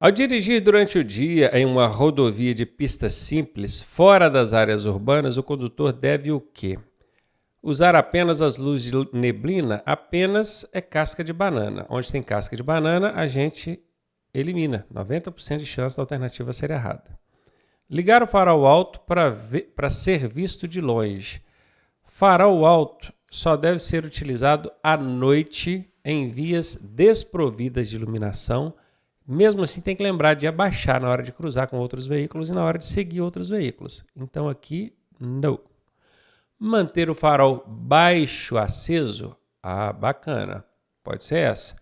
Ao dirigir durante o dia em uma rodovia de pista simples, fora das áreas urbanas, o condutor deve o quê? Usar apenas as luzes de neblina? Apenas é casca de banana. Onde tem casca de banana, a gente elimina. 90% de chance da alternativa ser errada. Ligar o farol alto para ser visto de longe. Farol alto só deve ser utilizado à noite em vias desprovidas de iluminação. Mesmo assim, tem que lembrar de abaixar na hora de cruzar com outros veículos e na hora de seguir outros veículos. Então aqui, não. Manter o farol baixo aceso? Ah, bacana. Pode ser essa.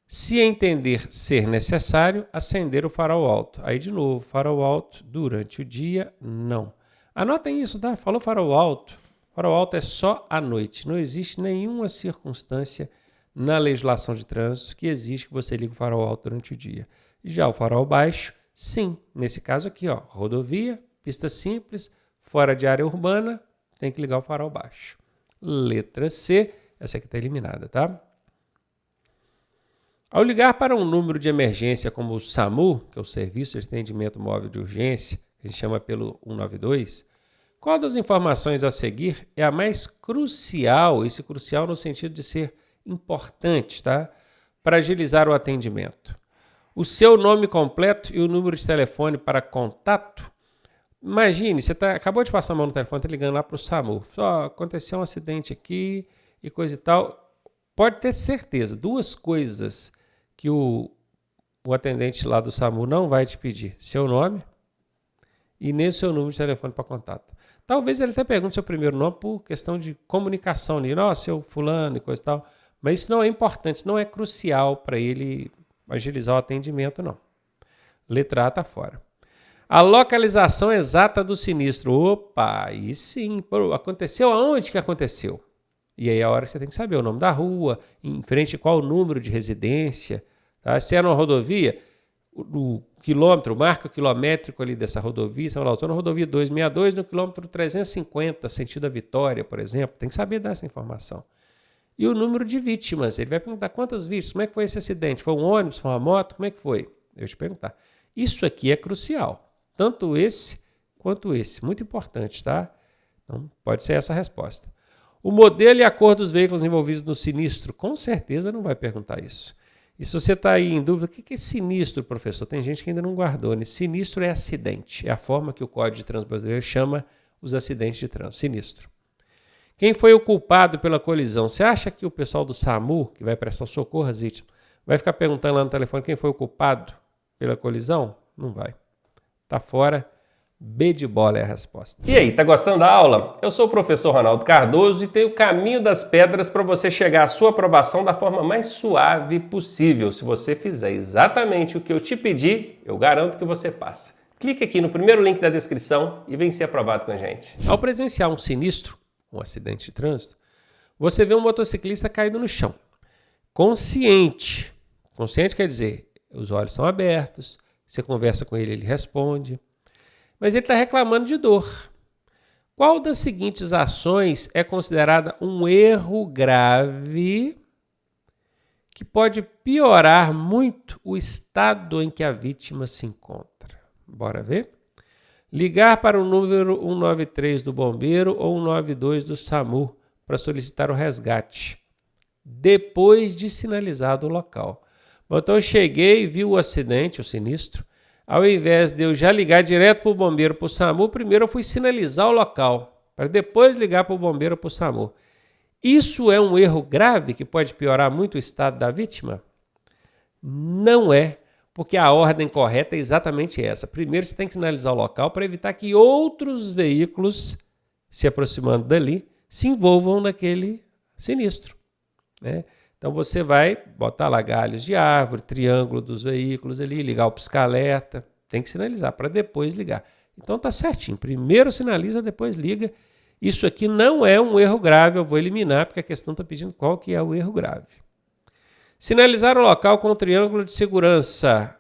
Se entender ser necessário, acender o farol alto. Aí, de novo, farol alto durante o dia, não. Anotem isso, tá? Falou farol alto. Farol alto é só à noite. Não existe nenhuma circunstância na legislação de trânsito que exige que você ligue o farol alto durante o dia. Já o farol baixo, sim. Nesse caso aqui, ó, rodovia, pista simples, fora de área urbana, tem que ligar o farol baixo. Letra C, essa aqui está eliminada, tá? Ao ligar para um número de emergência como o SAMU, que é o Serviço de Atendimento Móvel de Urgência, que a gente chama pelo 192, qual das informações a seguir é a mais crucial, esse crucial no sentido de ser importante, tá? Para agilizar o atendimento? O seu nome completo e o número de telefone para contato? Imagine, você acabou de passar a mão no telefone, está ligando lá para o SAMU. Só aconteceu um acidente aqui e coisa e tal. Pode ter certeza, duas coisas que o atendente lá do SAMU não vai te pedir. Seu nome e nem o seu número de telefone para contato. Talvez ele até pergunte seu primeiro nome por questão de comunicação ali. Nossa, seu fulano e coisa e tal. Mas isso não é importante, isso não é crucial para ele agilizar o atendimento, não. Letra A está fora. A localização exata do sinistro. Opa, aí sim. Aconteceu aonde que aconteceu? E aí é a hora que você tem que saber o nome da rua, em frente a qual o número de residência. Tá? Se é numa rodovia, o quilômetro, o marco quilométrico ali dessa rodovia, você fala, estou na rodovia 262, no quilômetro 350, sentido da Vitória, por exemplo. Tem que saber dessa informação. E o número de vítimas. Ele vai perguntar quantas vítimas, como é que foi esse acidente? Foi um ônibus, foi uma moto, como é que foi? Eu vou te perguntar. Isso aqui é crucial. Tanto esse quanto esse. Muito importante, tá? Então, pode ser essa a resposta. O modelo e a cor dos veículos envolvidos no sinistro, com certeza não vai perguntar isso. E se você está aí em dúvida, o que é sinistro, professor? Tem gente que ainda não guardou, né? Sinistro é acidente. É a forma que o Código de Trânsito Brasileiro chama os acidentes de trânsito. Sinistro. Quem foi o culpado pela colisão? Você acha que o pessoal do SAMU, que vai prestar socorro às vítimas, vai ficar perguntando lá no telefone quem foi o culpado pela colisão? Não vai. Está fora. B de bola é a resposta. E aí, tá gostando da aula? Eu sou o professor Ronaldo Cardoso e tenho o caminho das pedras para você chegar à sua aprovação da forma mais suave possível. Se você fizer exatamente o que eu te pedi, eu garanto que você passa. Clique aqui no primeiro link da descrição e vem ser aprovado com a gente. Ao presenciar um sinistro, um acidente de trânsito, você vê um motociclista caído no chão. Consciente. Consciente quer dizer, os olhos são abertos, você conversa com ele, ele responde. Mas ele está reclamando de dor. Qual das seguintes ações é considerada um erro grave que pode piorar muito o estado em que a vítima se encontra? Bora ver? Ligar para o número 193 do bombeiro ou 192 do SAMU para solicitar o resgate, depois de sinalizado o local. Bom, então eu cheguei e vi o acidente, o sinistro. Ao invés de eu já ligar direto para o bombeiro, para o SAMU, primeiro eu fui sinalizar o local, para depois ligar para o bombeiro ou para o SAMU. Isso é um erro grave que pode piorar muito o estado da vítima? Não é, porque a ordem correta é exatamente essa. Primeiro você tem que sinalizar o local para evitar que outros veículos, se aproximando dali, se envolvam naquele sinistro, né? Então você vai botar lá galhos de árvore, triângulo dos veículos ali, ligar o pisca-alerta, tem que sinalizar para depois ligar. Então tá certinho, primeiro sinaliza, depois liga. Isso aqui não é um erro grave, eu vou eliminar porque a questão está pedindo qual que é o erro grave. Sinalizar o local com um triângulo de segurança.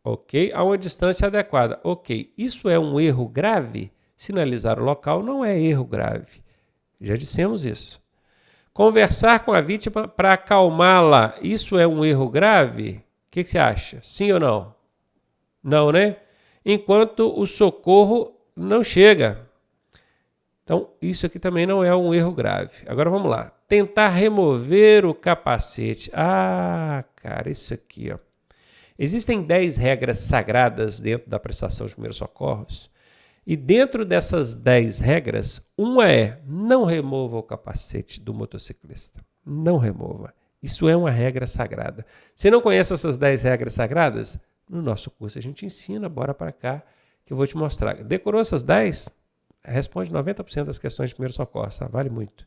Ok, a uma distância adequada. Ok, isso é um erro grave? Sinalizar o local não é erro grave. Já dissemos isso. Conversar com a vítima para acalmá-la, isso é um erro grave? que você acha? Sim ou não? Não, né? Enquanto o socorro não chega. Então, isso aqui também não é um erro grave. Agora vamos lá. Tentar remover o capacete. Ah, cara, isso aqui, ó. Existem 10 regras sagradas dentro da prestação de primeiros socorros. E dentro dessas 10 regras, uma é: não remova o capacete do motociclista. Não remova. Isso é uma regra sagrada. Você não conhece essas 10 regras sagradas? No nosso curso a gente ensina, bora para cá que eu vou te mostrar. Decorou essas 10? Responde 90% das questões de primeiro socorro, tá? Vale muito.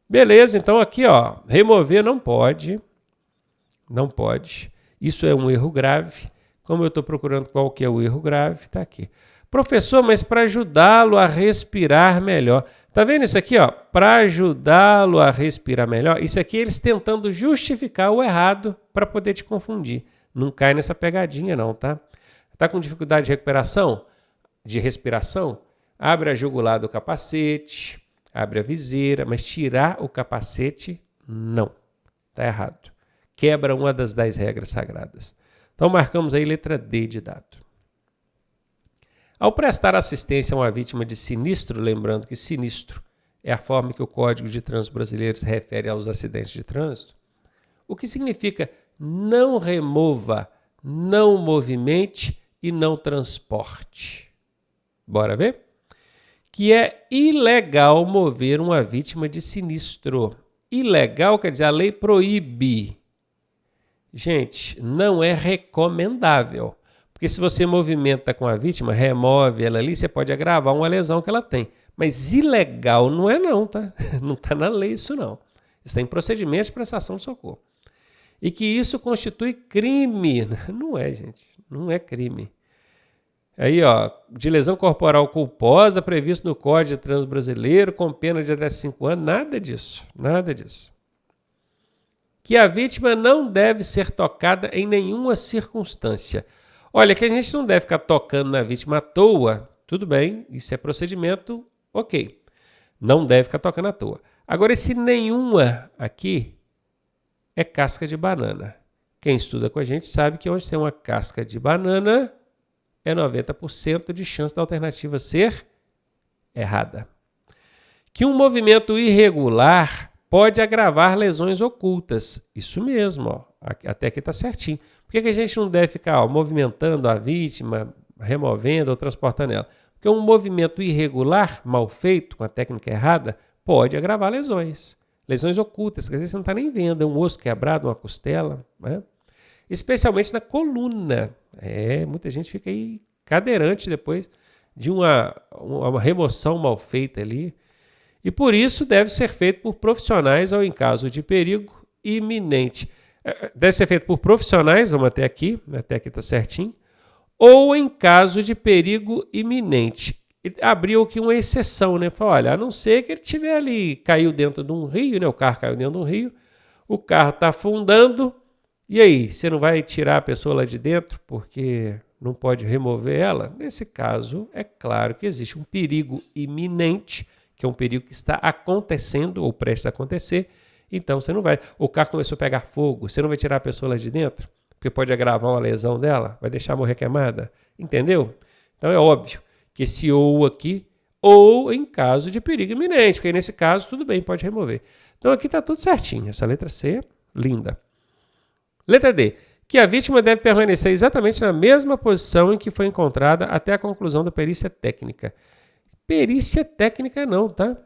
Beleza, então aqui, ó, remover não pode. Não pode. Isso é um erro grave. Como eu estou procurando qual que é o erro grave, está aqui. Professor, mas para ajudá-lo a respirar melhor. Tá vendo isso aqui, ó? Para ajudá-lo a respirar melhor. Isso aqui eles tentando justificar o errado para poder te confundir. Não cai nessa pegadinha não, tá? Tá com dificuldade de recuperação? De respiração? Abre a jugular do capacete, abre a viseira, mas tirar o capacete, não. Tá errado. Quebra uma das 10 regras sagradas. Então marcamos aí letra D de dado. Ao prestar assistência a uma vítima de sinistro, lembrando que sinistro é a forma que o Código de Trânsito Brasileiro se refere aos acidentes de trânsito, o que significa não remova, não movimente e não transporte. Bora ver? Que é ilegal mover uma vítima de sinistro. Ilegal quer dizer a lei proíbe. Gente, não é recomendável. Porque se você movimenta com a vítima, remove ela ali, você pode agravar uma lesão que ela tem. Mas ilegal não é não, tá? Não está na lei isso não. Isso está em procedimento de prestação de socorro. E que isso constitui crime. Não é, gente. Não é crime. Aí, ó, de lesão corporal culposa, previsto no Código de Trânsito Brasileiro, com pena de até 5 anos, nada disso. Nada disso. Que a vítima não deve ser tocada em nenhuma circunstância. Olha, que a gente não deve ficar tocando na vítima à toa, tudo bem, isso é procedimento, ok. Não deve ficar tocando à toa. Agora, esse nenhuma aqui é casca de banana. Quem estuda com a gente sabe que onde tem uma casca de banana é 90% de chance da alternativa ser errada. Que um movimento irregular pode agravar lesões ocultas. Isso mesmo, ó. Até aqui está certinho. Por que a gente não deve ficar movimentando a vítima, removendo ou transportando ela? Porque um movimento irregular, mal feito, com a técnica errada, pode agravar lesões. Lesões ocultas, que às vezes você não está nem vendo. É um osso quebrado, uma costela, né? Especialmente na coluna. Muita gente fica aí cadeirante depois de uma remoção mal feita ali. E por isso deve ser feito por profissionais ou em caso de perigo iminente. Deve ser feito por profissionais, vamos até aqui está certinho, ou em caso de perigo iminente. Ele abriu aqui uma exceção, né? Falou, olha, a não ser que ele estiver ali, caiu dentro de um rio, né? O carro caiu dentro de um rio, o carro está afundando, e aí, você não vai tirar a pessoa lá de dentro porque não pode remover ela? Nesse caso, é claro que existe um perigo iminente, que é um perigo que está acontecendo ou prestes a acontecer, então você não vai. O carro começou a pegar fogo, você não vai tirar a pessoa lá de dentro, porque pode agravar uma lesão dela, vai deixar morrer queimada, entendeu? Então é óbvio que esse ou aqui, ou em caso de perigo iminente, porque nesse caso tudo bem, pode remover. Então aqui está tudo certinho, essa letra C, linda. Letra D, que a vítima deve permanecer exatamente na mesma posição em que foi encontrada até a conclusão da perícia técnica. Perícia técnica não, tá?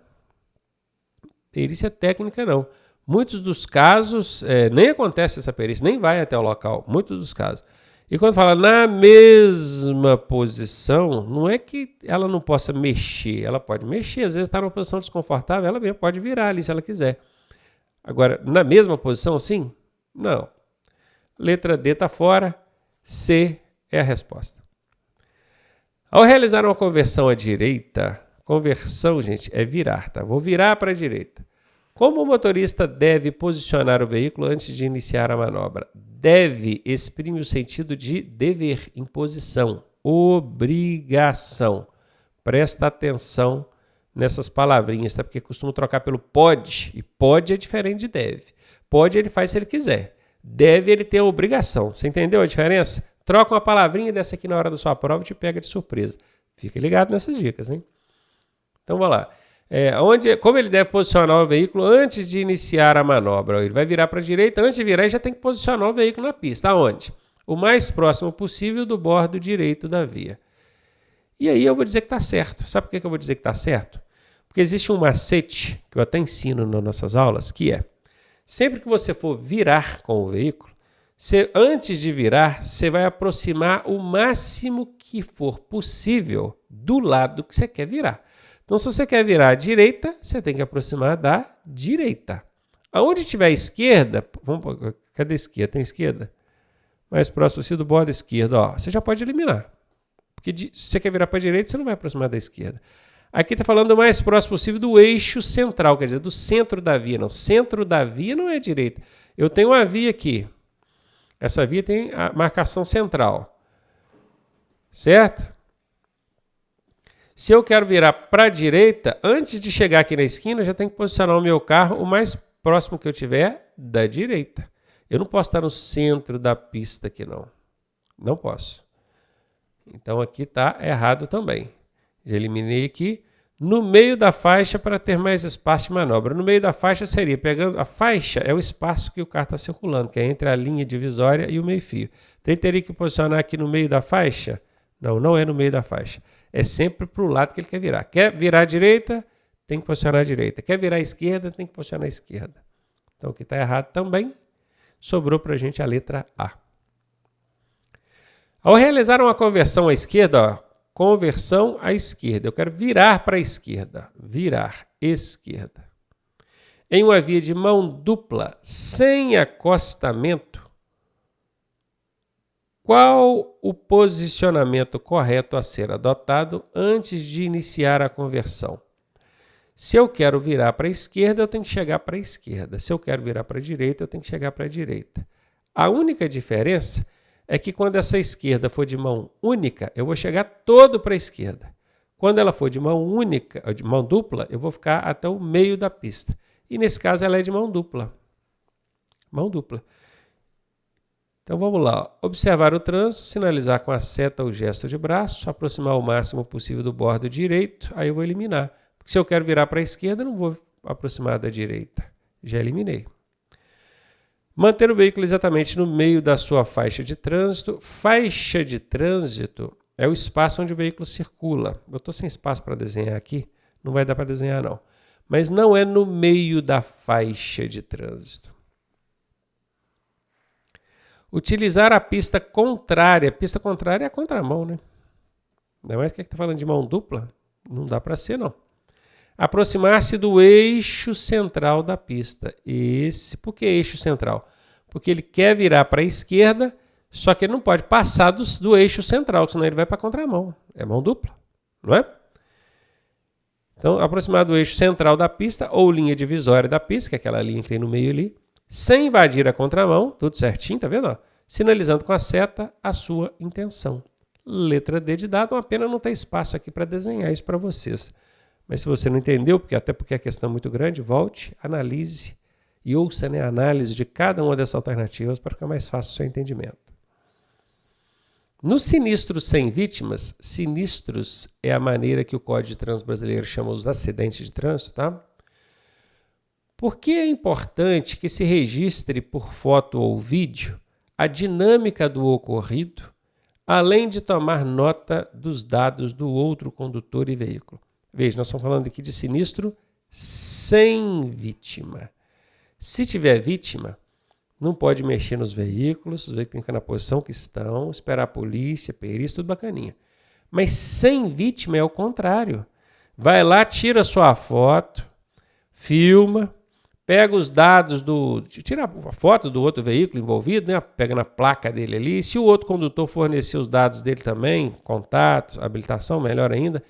Perícia técnica não. Muitos dos casos, nem acontece essa perícia, nem vai até o local, muitos dos casos. E quando fala na mesma posição, não é que ela não possa mexer, ela pode mexer, às vezes está numa posição desconfortável, ela mesmo pode virar ali se ela quiser. Agora, na mesma posição, sim? Não. Letra D está fora, C é a resposta. Ao realizar uma conversão à direita, conversão, gente, é virar, tá? Vou virar para a direita. Como o motorista deve posicionar o veículo antes de iniciar a manobra? Deve exprime o sentido de dever, imposição, obrigação. Presta atenção nessas palavrinhas, tá? Porque costumo trocar pelo pode, e pode é diferente de deve. Pode ele faz se ele quiser. Deve ele ter a obrigação. Você entendeu a diferença? Troca uma palavrinha dessa aqui na hora da sua prova e te pega de surpresa. Fica ligado nessas dicas, hein? Então, vamos lá. Como ele deve posicionar o veículo antes de iniciar a manobra? Ele vai virar para a direita, antes de virar ele já tem que posicionar o veículo na pista. Aonde? O mais próximo possível do bordo direito da via. E aí eu vou dizer que está certo. Sabe por que eu vou dizer que está certo? Porque existe um macete, que eu até ensino nas nossas aulas, que é, sempre que você for virar com o veículo, antes de virar, você vai aproximar o máximo que for possível do lado que você quer virar. Então, se você quer virar à direita, você tem que aproximar da direita. Aonde tiver esquerda, cadê a esquerda? Tem esquerda? Mais próximo possível do bordo esquerdo, você já pode eliminar. Porque se você quer virar para a direita, você não vai aproximar da esquerda. Aqui está falando o mais próximo possível do eixo central, quer dizer, do centro da via. Não, centro da via não é direita. Eu tenho uma via aqui. Essa via tem a marcação central. Certo? Se eu quero virar para a direita, antes de chegar aqui na esquina, eu já tenho que posicionar o meu carro o mais próximo que eu tiver da direita. Eu não posso estar no centro da pista aqui, não. Não posso. Então, aqui está errado também. Já eliminei aqui. No meio da faixa para ter mais espaço de manobra. No meio da faixa seria pegando... A faixa é o espaço que o carro está circulando, que é entre a linha divisória e o meio-fio. Então, teria que posicionar aqui no meio da faixa? Não, não é no meio da faixa. É sempre para o lado que ele quer virar. Quer virar à direita? Tem que posicionar à direita. Quer virar à esquerda? Tem que posicionar à esquerda. Então, o que está errado também, sobrou para a gente a letra A. Ao realizar uma conversão à esquerda, conversão à esquerda. Eu quero virar para a esquerda. Virar, esquerda. Em uma via de mão dupla, sem acostamento, qual o posicionamento correto a ser adotado antes de iniciar a conversão? Se eu quero virar para a esquerda, eu tenho que chegar para a esquerda. Se eu quero virar para a direita, eu tenho que chegar para a direita. A única diferença é que quando essa esquerda for de mão única, eu vou chegar todo para a esquerda. Quando ela for de mão única, de mão dupla, eu vou ficar até o meio da pista. E nesse caso ela é de mão dupla. Mão dupla. Então vamos lá. Observar o trânsito, sinalizar com a seta ou gesto de braço, aproximar o máximo possível do bordo direito, aí eu vou eliminar. Porque se eu quero virar para a esquerda, eu não vou aproximar da direita. Já eliminei. Manter o veículo exatamente no meio da sua faixa de trânsito. Faixa de trânsito é o espaço onde o veículo circula. Eu estou sem espaço para desenhar aqui, não vai dar para desenhar não. Mas não é no meio da faixa de trânsito. Utilizar a pista contrária. A pista contrária é a contramão, né? Não é que está falando de mão dupla? Não dá para ser, não. Aproximar-se do eixo central da pista. Por que eixo central? Porque ele quer virar para a esquerda, só que ele não pode passar do eixo central, senão ele vai para a contramão. É mão dupla, não é? Então, aproximar do eixo central da pista ou linha divisória da pista, que é aquela linha que tem no meio ali, sem invadir a contramão, tudo certinho, tá vendo? Sinalizando com a seta a sua intenção. Letra D de dado, uma pena não ter espaço aqui para desenhar isso para vocês. Mas se você não entendeu, até porque a questão é muito grande, volte, analise e ouça a análise de cada uma dessas alternativas para ficar mais fácil o seu entendimento. No sinistro sem vítimas, sinistros é a maneira que o Código de Trânsito Brasileiro chama os acidentes de trânsito, tá? Por que é importante que se registre por foto ou vídeo a dinâmica do ocorrido, além de tomar nota dos dados do outro condutor e veículo? Veja, nós estamos falando aqui de sinistro sem vítima. Se tiver vítima, não pode mexer nos veículos, os veículos têm que ficar na posição que estão, esperar a polícia, perícia, tudo bacaninha. Mas sem vítima é o contrário. Vai lá, tira sua foto, filma, pega os dados tira a foto do outro veículo envolvido, né? Pega na placa dele ali. Se o outro condutor fornecer os dados dele também, contatos, habilitação, melhor ainda,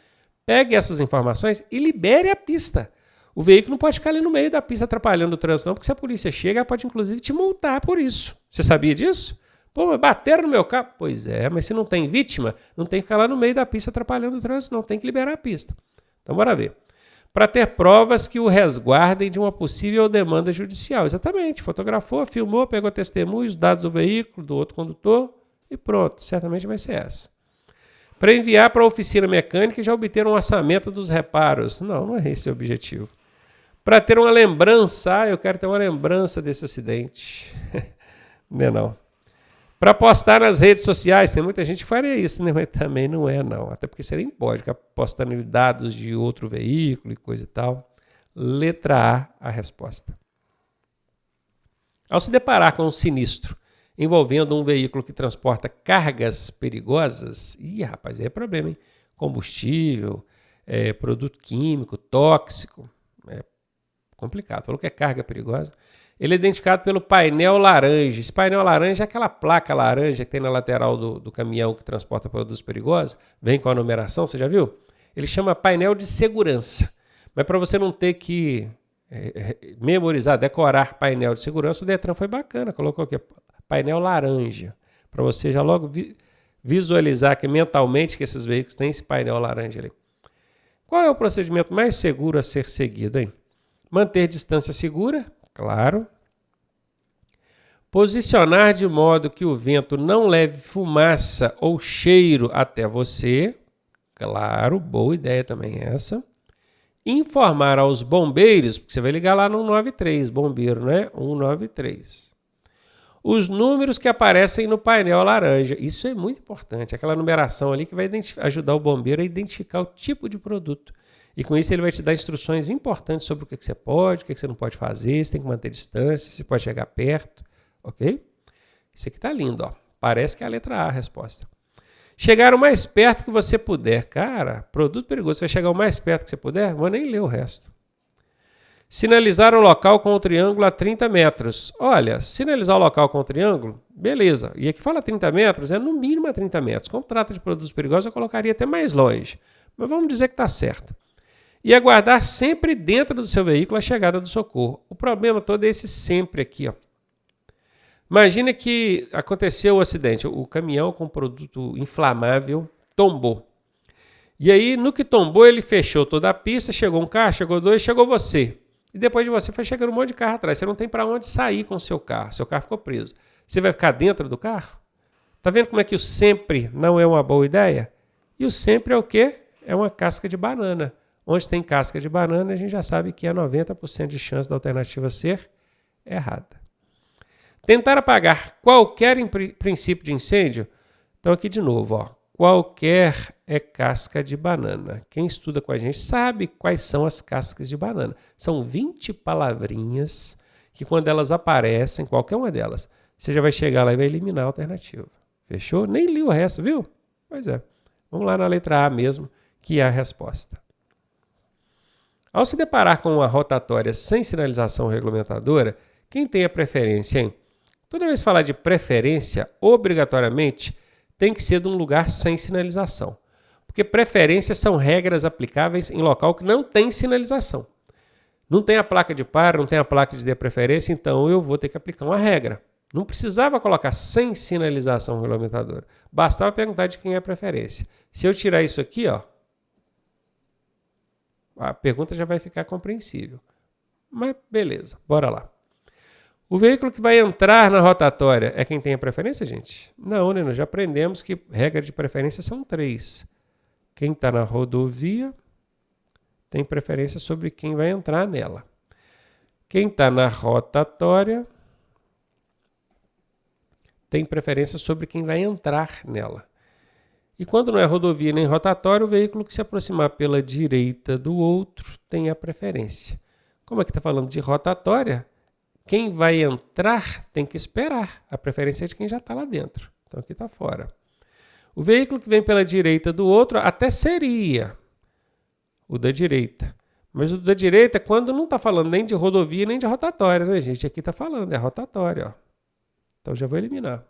pegue essas informações e libere a pista. O veículo não pode ficar ali no meio da pista atrapalhando o trânsito, não, porque se a polícia chega, ela pode inclusive te multar por isso. Você sabia disso? Pô, bateram no meu carro. Pois é, mas se não tem vítima, não tem que ficar lá no meio da pista atrapalhando o trânsito, não, tem que liberar a pista. Então, bora ver. para ter provas que o resguardem de uma possível demanda judicial. Exatamente, fotografou, filmou, pegou testemunhos, dados do veículo, do outro condutor e pronto, certamente vai ser essa. Para enviar para a oficina mecânica e já obter um orçamento dos reparos. Não é esse o objetivo. Para ter uma lembrança, eu quero ter uma lembrança desse acidente. Não. Para postar nas redes sociais, tem muita gente que faria isso, né? Mas também não é, não. Até porque você nem pode ficar postando dados de outro veículo e coisa e tal. Letra A, a resposta. Ao se deparar com um sinistro envolvendo um veículo que transporta cargas perigosas, rapaz, aí é problema, hein? Combustível, produto químico, tóxico, é complicado. Falou que é carga perigosa. Ele é identificado pelo painel laranja. Esse painel laranja é aquela placa laranja que tem na lateral do caminhão que transporta produtos perigosos. Vem com a numeração, você já viu? Ele chama painel de segurança. Mas para você não ter que memorizar, decorar painel de segurança, o Detran foi bacana. Colocou aqui painel laranja. Para você já logo visualizar que mentalmente que esses veículos têm esse painel laranja ali. Qual é o procedimento mais seguro a ser seguido, hein? Manter distância segura, claro. Posicionar de modo que o vento não leve fumaça ou cheiro até você. Claro, boa ideia também essa. Informar aos bombeiros, porque você vai ligar lá no 193, bombeiro, né? 193. Os números que aparecem no painel laranja. Isso é muito importante. Aquela numeração ali que vai ajudar o bombeiro a identificar o tipo de produto. E com isso ele vai te dar instruções importantes sobre o que você pode, o que você não pode fazer, você tem que manter distância, se pode chegar perto, ok? Isso aqui tá lindo, ó. Parece que é a letra A a resposta. Chegar o mais perto que você puder. Cara, produto perigoso, você vai chegar o mais perto que você puder? Vou nem ler o resto. Sinalizar o local com o triângulo a 30 metros. Olha, sinalizar o local com o triângulo, beleza. E aqui fala 30 metros, é no mínimo a 30 metros. Como trata de produtos perigosos, eu colocaria até mais longe. Mas vamos dizer que está certo. E aguardar sempre dentro do seu veículo a chegada do socorro. O problema todo é esse sempre aqui, ó. Imagina que aconteceu o acidente, o caminhão com produto inflamável tombou. E aí, no que tombou, ele fechou toda a pista, chegou um carro, chegou dois, chegou você. E depois de você foi chegando um monte de carro atrás. Você não tem para onde sair com o seu carro ficou preso. Você vai ficar dentro do carro? Tá vendo como é que o sempre não é uma boa ideia? E o sempre é o quê? É uma casca de banana. Onde tem casca de banana, a gente já sabe que é 90% de chance da alternativa ser errada. Tentar apagar qualquer princípio de incêndio. Então aqui de novo, ó. Qualquer é casca de banana. Quem estuda com a gente sabe quais são as cascas de banana. São 20 palavrinhas que quando elas aparecem, qualquer uma delas, você já vai chegar lá e vai eliminar a alternativa. Fechou? Nem li o resto, viu? Pois é. Vamos lá na letra A mesmo, que é a resposta. Ao se deparar com uma rotatória sem sinalização regulamentadora, quem tem a preferência, hein? Toda vez que falar de preferência, obrigatoriamente, tem que ser de um lugar sem sinalização. Porque preferências são regras aplicáveis em local que não tem sinalização. Não tem a placa de para, não tem a placa de dê preferência, então eu vou ter que aplicar uma regra. Não precisava colocar sem sinalização regulamentadora. Bastava perguntar de quem é a preferência. Se eu tirar isso aqui, ó, a pergunta já vai ficar compreensível. Mas beleza, bora lá. O veículo que vai entrar na rotatória é quem tem a preferência, gente? Não, né? Nós já aprendemos que regra de preferência são 3. Quem está na rodovia tem preferência sobre quem vai entrar nela. Quem está na rotatória tem preferência sobre quem vai entrar nela. E quando não é rodovia nem rotatória, o veículo que se aproximar pela direita do outro tem a preferência. Como é que está falando de rotatória? Quem vai entrar tem que esperar. A preferência é de quem já está lá dentro. Então aqui está fora. O veículo que vem pela direita do outro até seria o da direita. Mas o da direita, quando não está falando nem de rodovia nem de rotatória, né, gente? Aqui está falando, é rotatória, ó. Então já vou eliminar.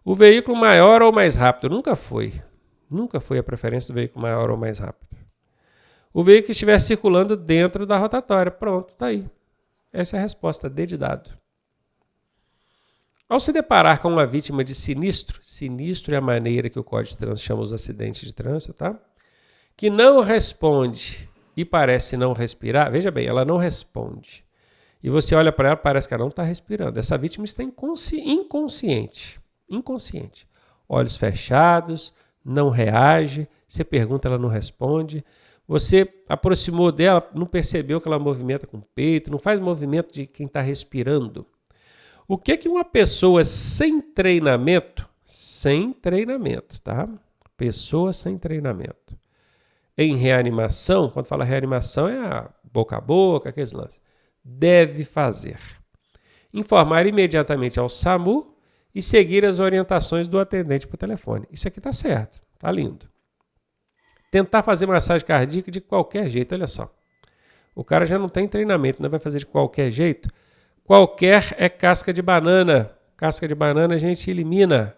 O veículo maior ou mais rápido? Nunca foi. Nunca foi a preferência do veículo maior ou mais rápido. O veículo que estiver circulando dentro da rotatória. Pronto, está aí. Essa é a resposta, D de dado. Ao se deparar com uma vítima de sinistro, sinistro é a maneira que o Código de Trânsito chama os acidentes de trânsito, tá? Que não responde e parece não respirar, veja bem, ela não responde. E você olha para ela, parece que ela não está respirando. Essa vítima está inconsciente. Olhos fechados, não reage, você pergunta, ela não responde. Você aproximou dela, não percebeu que ela movimenta com o peito, não faz movimento de quem está respirando. O que uma pessoa sem treinamento, tá? Pessoa sem treinamento. Em reanimação, quando fala reanimação é a boca a boca, aqueles lances. Deve fazer. Informar imediatamente ao SAMU e seguir as orientações do atendente por telefone. Isso aqui está certo, está lindo. Tentar fazer massagem cardíaca de qualquer jeito, olha só. O cara já não tem treinamento, não vai fazer de qualquer jeito. Qualquer é casca de banana. Casca de banana a gente elimina.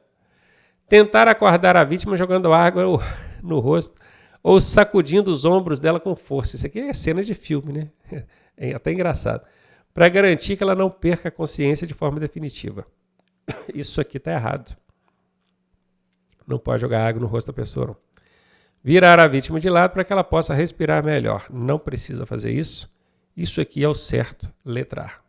Tentar acordar a vítima jogando água no rosto ou sacudindo os ombros dela com força. Isso aqui é cena de filme, né? É até engraçado. Para garantir que ela não perca a consciência de forma definitiva. Isso aqui está errado. Não pode jogar água no rosto da pessoa, não. Virar a vítima de lado para que ela possa respirar melhor. Não precisa fazer isso. Isso aqui é o certo, letra A.